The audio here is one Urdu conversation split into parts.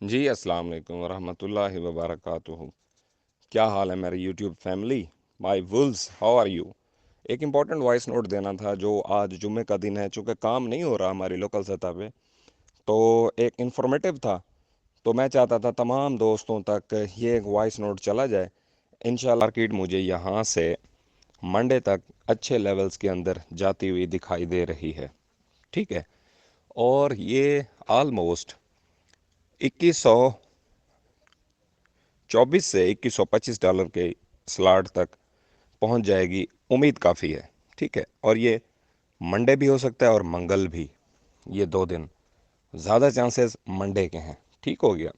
جی السلام علیکم ورحمۃ اللہ وبرکاتہ۔ کیا حال ہے میری YouTube family? My wills, how are you? ایک امپورٹنٹ وائس نوٹ دینا تھا جو آج جمعے کا دن ہے، چونکہ کام نہیں ہو رہا ہماری لوکل سطح پہ، تو ایک انفارمیٹیو تھا، تو میں چاہتا تھا تمام دوستوں تک یہ ایک وائس نوٹ چلا جائے۔ انشاءاللہ مارکیٹ مجھے یہاں سے منڈے تک اچھے لیولز کے اندر جاتی ہوئی دکھائی دے رہی ہے، ٹھیک ہے؟ اور یہ آلموسٹ 2124 سے 2125 ڈالر کے سلاٹ تک پہنچ جائے گی، امید کافی ہے، ٹھیک ہے؟ اور یہ منڈے بھی ہو سکتا ہے اور منگل بھی، یہ 2 دن زیادہ چانسز منڈے کے ہیں، ٹھیک ہو گیا؟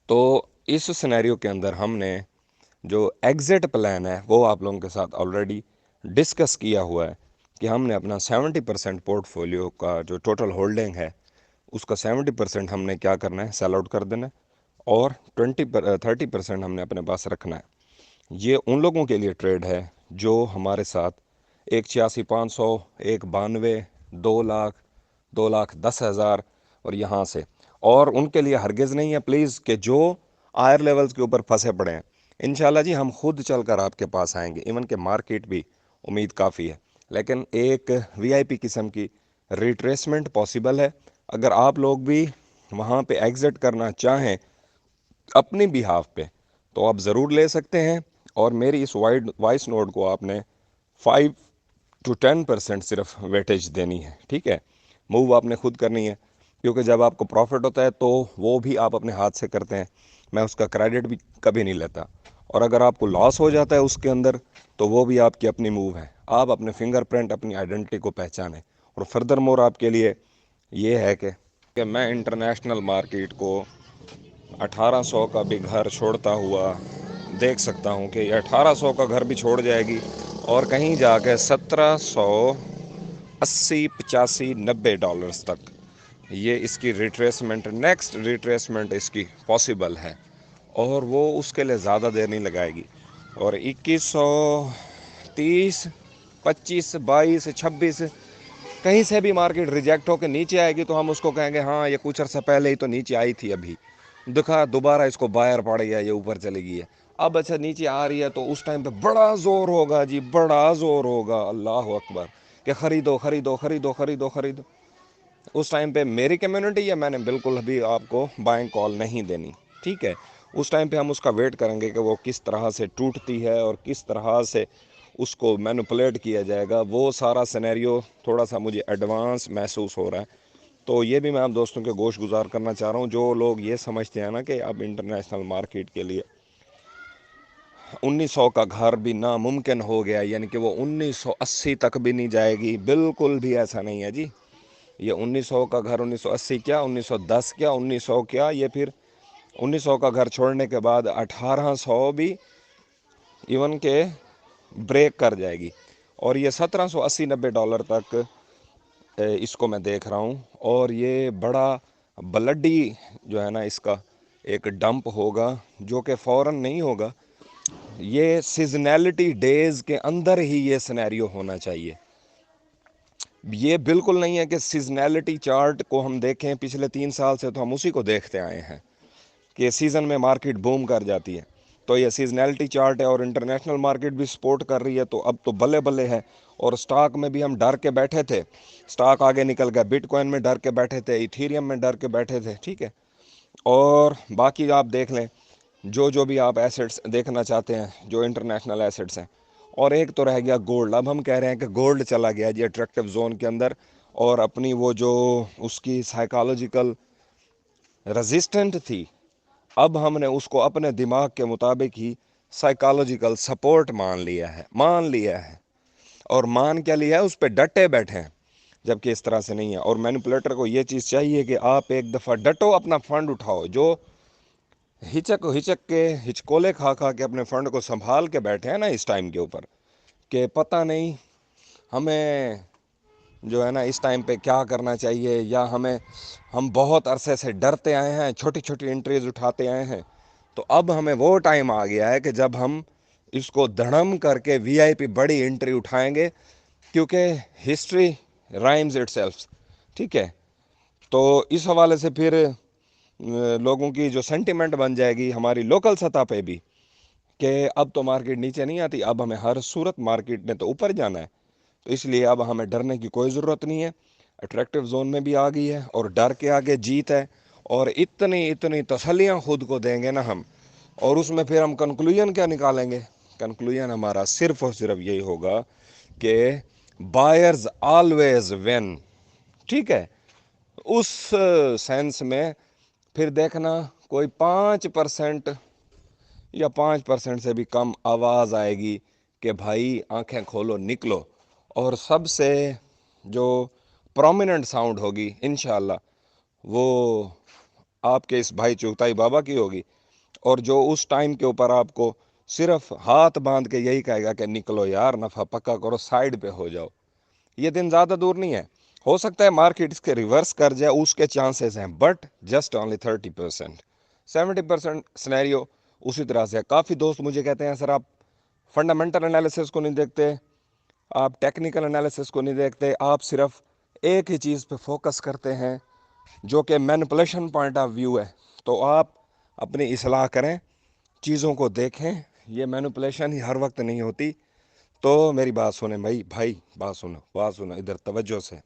تو اس سینیریو کے اندر ہم نے جو ایگزٹ پلان ہے وہ آپ لوگوں کے ساتھ آلریڈی ڈسکس کیا ہوا ہے کہ ہم نے اپنا 70% پورٹ فولیو کا جو ٹوٹل ہولڈنگ ہے اس کا 70% ہم نے کیا کرنا ہے، سیل آؤٹ کر دینا ہے، اور 30% ہم نے اپنے پاس رکھنا ہے۔ یہ ان لوگوں کے لیے ٹریڈ ہے جو ہمارے ساتھ 1,86,500، 1,92، 2 لاکھ، 2,10,000 اور یہاں سے، اور ان کے لیے ہرگز نہیں ہے پلیز کہ جو ہائر لیولز کے اوپر پھنسے پڑے ہیں۔ انشاءاللہ جی ہم خود چل کر آپ کے پاس آئیں گے، ایون کہ مارکیٹ بھی امید کافی ہے، لیکن ایک وی آئی پی قسم کی ریٹریسمنٹ پاسبل ہے۔ اگر آپ لوگ بھی وہاں پہ ایگزٹ کرنا چاہیں اپنی بیہاف پہ تو آپ ضرور لے سکتے ہیں، اور میری اس وائس نوٹ کو آپ نے 5 to 10% صرف ویٹیج دینی ہے، ٹھیک ہے؟ موو آپ نے خود کرنی ہے، کیونکہ جب آپ کو پروفٹ ہوتا ہے تو وہ بھی آپ اپنے ہاتھ سے کرتے ہیں، میں اس کا کریڈٹ بھی کبھی نہیں لیتا، اور اگر آپ کو لاس ہو جاتا ہے اس کے اندر تو وہ بھی آپ کی اپنی موو ہے، آپ اپنے فنگر پرنٹ، اپنی آئیڈینٹی کو پہچانیں۔ اور فردر مور آپ کے لیے یہ ہے کہ میں انٹرنیشنل مارکیٹ کو 1800 کا بھی گھر چھوڑتا ہوا دیکھ سکتا ہوں کہ یہ 1800 کا گھر بھی چھوڑ جائے گی، اور کہیں جا کے 1780، 85، 90 ڈالرز تک یہ اس کی ریٹریسمنٹ، نیکسٹ ریٹریسمنٹ اس کی پاسبل ہے، اور وہ اس کے لیے زیادہ دیر نہیں لگائے گی۔ اور 2130، 25، 22، 26 کہیں سے بھی مارکیٹ ریجیکٹ ہو کے نیچے آئے گی تو ہم اس کو کہیں گے ہاں یہ کچھ عرصہ پہلے ہی تو نیچے آئی تھی، ابھی دکھا دوبارہ اس کو بائر پڑ گیا، یہ اوپر چلی گئی ہے، اب اچھا نیچے آ رہی ہے تو اس ٹائم پہ بڑا زور ہوگا جی، بڑا زور ہوگا، اللہ اکبر، کہ خریدو خریدو خریدو خریدو خریدو۔ اس ٹائم پہ میری کمیونٹی ہے، میں نے بالکل ابھی آپ کو بائنگ کال نہیں دینی، ٹھیک ہے؟ اس ٹائم پہ ہم اس کا ویٹ کریں گے کہ وہ کس طرح سے ٹوٹتی ہے اور کس طرح سے اس کو مینوپولیٹ کیا جائے گا، وہ سارا سینیریو تھوڑا سا مجھے ایڈوانس محسوس ہو رہا ہے۔ تو یہ بھی میں آپ دوستوں کے گوش گزار کرنا چاہ رہا ہوں جو لوگ یہ سمجھتے ہیں نا کہ اب انٹرنیشنل مارکیٹ کے لیے 1900 کا گھر بھی ناممکن ہو گیا، یعنی کہ وہ 1980 تک بھی نہیں جائے گی، بالکل بھی ایسا نہیں ہے جی۔ یہ 1900 کا گھر 1980 کیا، 1910 کیا، 1900 کیا، یہ پھر 1900 کا گھر چھوڑنے کے بعد 1800 بھی ایون کہ بریک کر جائے گی، اور یہ 1780، 90 ڈالر تک اس کو میں دیکھ رہا ہوں، اور یہ بڑا بلڈی جو ہے نا اس کا ایک ڈمپ ہوگا جو کہ فوراً نہیں ہوگا، یہ سیزنیلٹی ڈیز کے اندر ہی یہ سینیریو ہونا چاہیے۔ یہ بالکل نہیں ہے کہ سیزنیلٹی چارٹ کو ہم دیکھیں، پچھلے 3 سال سے تو ہم اسی کو دیکھتے آئے ہیں کہ سیزن میں مارکیٹ بوم کر جاتی ہے، تو یہ سیزنیلٹی چارٹ ہے، اور انٹرنیشنل مارکیٹ بھی سپورٹ کر رہی ہے، تو اب تو بلے بلے ہے۔ اور سٹاک میں بھی ہم ڈر کے بیٹھے تھے، سٹاک آگے نکل گیا، بٹ کوائن میں ڈر کے بیٹھے تھے، ایتھیریم میں ڈر کے بیٹھے تھے، ٹھیک ہے؟ اور باقی آپ دیکھ لیں جو بھی آپ ایسٹس دیکھنا چاہتے ہیں جو انٹرنیشنل ایسٹس ہیں، اور ایک تو رہ گیا گولڈ۔ اب ہم کہہ رہے ہیں کہ گولڈ چلا گیا جی اٹریکٹیو زون کے اندر، اور اپنی وہ جو اس کی سائیکالوجیکل ریزسٹنٹ تھی، اب ہم نے اس کو اپنے دماغ کے مطابق ہی سائیکالوجیکل سپورٹ مان لیا ہے، اور مان کیا لیا ہے، اس پہ ڈٹے بیٹھے ہیں، جبکہ اس طرح سے نہیں ہے۔ اور مینیپولیٹر کو یہ چیز چاہیے کہ آپ ایک دفعہ ڈٹو، اپنا فنڈ اٹھاؤ، جو ہچک کے ہچکولے کھا کے اپنے فنڈ کو سنبھال کے بیٹھے ہیں نا اس ٹائم کے اوپر، کہ پتہ نہیں ہمیں جو ہے نا اس ٹائم پہ کیا کرنا چاہیے، یا ہم بہت عرصے سے ڈرتے آئے ہیں، چھوٹی چھوٹی انٹریز اٹھاتے آئے ہیں، تو اب ہمیں وہ ٹائم آ گیا ہے کہ جب ہم اس کو دھڑم کر کے وی آئی پی بڑی انٹری اٹھائیں گے، کیونکہ ہسٹری رائمز اٹ سیلف، ٹھیک ہے؟ تو اس حوالے سے پھر لوگوں کی جو سینٹیمنٹ بن جائے گی ہماری لوکل سطح پہ بھی کہ اب تو مارکیٹ نیچے نہیں آتی، اب ہمیں ہر صورت مارکیٹ نے تو اوپر جانا ہے، تو اس لیے اب ہمیں ڈرنے کی کوئی ضرورت نہیں ہے، اٹریکٹیو زون میں بھی آ گئی ہے اور ڈر کے آگے جیت ہے، اور اتنی تسلیاں خود کو دیں گے نا ہم، اور اس میں پھر ہم کنکلوژن کیا نکالیں گے؟ کنکلوژن ہمارا صرف اور صرف یہی ہوگا کہ بائرز آلویز ون، ٹھیک ہے؟ اس سینس میں پھر دیکھنا کوئی 5% یا 5% سے بھی کم آواز آئے گی کہ بھائی آنکھیں کھولو نکلو، اور سب سے جو پرومیننٹ ساؤنڈ ہوگی انشاءاللہ وہ آپ کے اس بھائی چغتائی بابا کی ہوگی، اور جو اس ٹائم کے اوپر آپ کو صرف ہاتھ باندھ کے یہی کہے گا کہ نکلو یار، نفع پکا کرو، سائیڈ پہ ہو جاؤ۔ یہ دن زیادہ دور نہیں ہے، ہو سکتا ہے مارکیٹ اس کے ریورس کر جائے، اس کے چانسز ہیں، بٹ جسٹ اونلی 30%، 70% سنیریو اسی طرح سے ہے۔ کافی دوست مجھے کہتے ہیں سر آپ فنڈامنٹل انالیسس کو نہیں دیکھتے، آپ ٹیکنیکل انالیسس کو نہیں دیکھتے، آپ صرف ایک ہی چیز پہ فوکس کرتے ہیں جو کہ مینپولیشن پوائنٹ آف ویو ہے۔ تو آپ اپنی اصلاح کریں، چیزوں کو دیکھیں، یہ مینپولیشن ہی ہر وقت نہیں ہوتی۔ تو میری بات سنیں بھائی بات سنو ادھر توجہ سے۔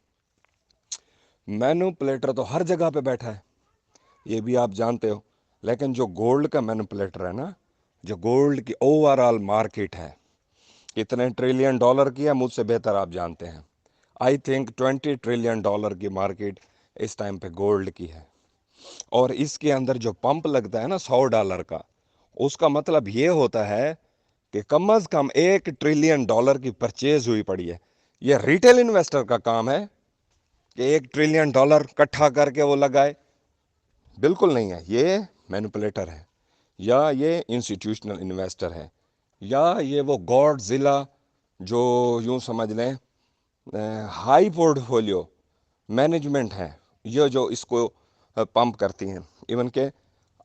مینوپلیٹر تو ہر جگہ پہ بیٹھا ہے، یہ بھی آپ جانتے ہو، لیکن جو گولڈ کا مینوپلیٹر ہے نا، جو گولڈ کی اوور آل مارکیٹ ہے، کتنے ٹریلین ڈالر کی ہے مجھ سے بہتر آپ جانتے ہیں، آئی تھنک 20 ٹریلین ڈالر کی مارکیٹ اس ٹائم پہ گولڈ کی ہے، اور اس کے اندر جو پمپ لگتا ہے نا $100 کا، اس کا مطلب یہ ہوتا ہے کہ کم از کم 1 ٹریلین ڈالر کی پرچیز ہوئی پڑی ہے۔ یہ ریٹیل انویسٹر کا کام ہے کہ 1 ٹریلین ڈالر کٹھا کر کے وہ لگائے، بالکل نہیں ہے، یہ مینوپولیٹر ہے، یا یہ انسٹیٹیوشنل انویسٹر ہے، یا یہ وہ گاڈ ضلع جو یوں سمجھ لیں ہائی پورٹ فولیو مینجمنٹ ہے، یہ جو اس کو پمپ کرتی ہیں۔ ایون کہ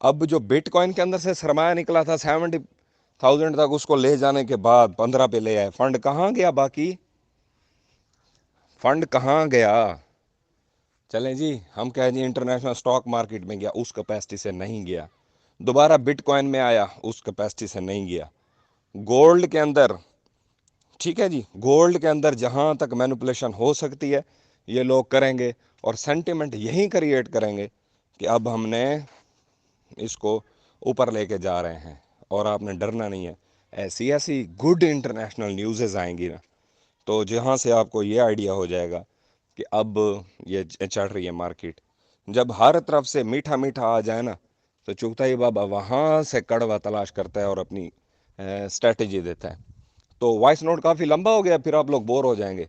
اب جو بٹ کوائن کے اندر سے سرمایہ نکلا تھا 70,000 تک، اس کو لے جانے کے بعد 15 پہ لے آئے، فنڈ کہاں گیا؟ باقی فنڈ کہاں گیا؟ چلیں جی، ہم کہیں جی انٹرنیشنل سٹاک مارکیٹ میں گیا، اس کیپیسٹی سے نہیں گیا، دوبارہ بٹ کوائن میں آیا، اس کیپیسٹی سے نہیں گیا۔ گولڈ کے اندر، ٹھیک ہے جی، گولڈ کے اندر جہاں تک مینوپولیشن ہو سکتی ہے یہ لوگ کریں گے، اور سینٹیمنٹ یہی کریٹ کریں گے کہ اب ہم نے اس کو اوپر لے کے جا رہے ہیں، اور آپ نے ڈرنا نہیں ہے۔ ایسی گڈ انٹرنیشنل نیوزز آئیں گی نا، تو جہاں سے آپ کو یہ آئیڈیا ہو جائے گا کہ اب یہ چڑھ رہی ہے مارکیٹ۔ جب ہر طرف سے میٹھا میٹھا آ جائے نا، تو چغتائی بابا وہاں سے کڑوا تلاش کرتا ہے اور اپنی اسٹریٹجی دیتا ہے۔ تو وائس نوٹ کافی لمبا ہو گیا، پھر آپ لوگ بور ہو جائیں گے،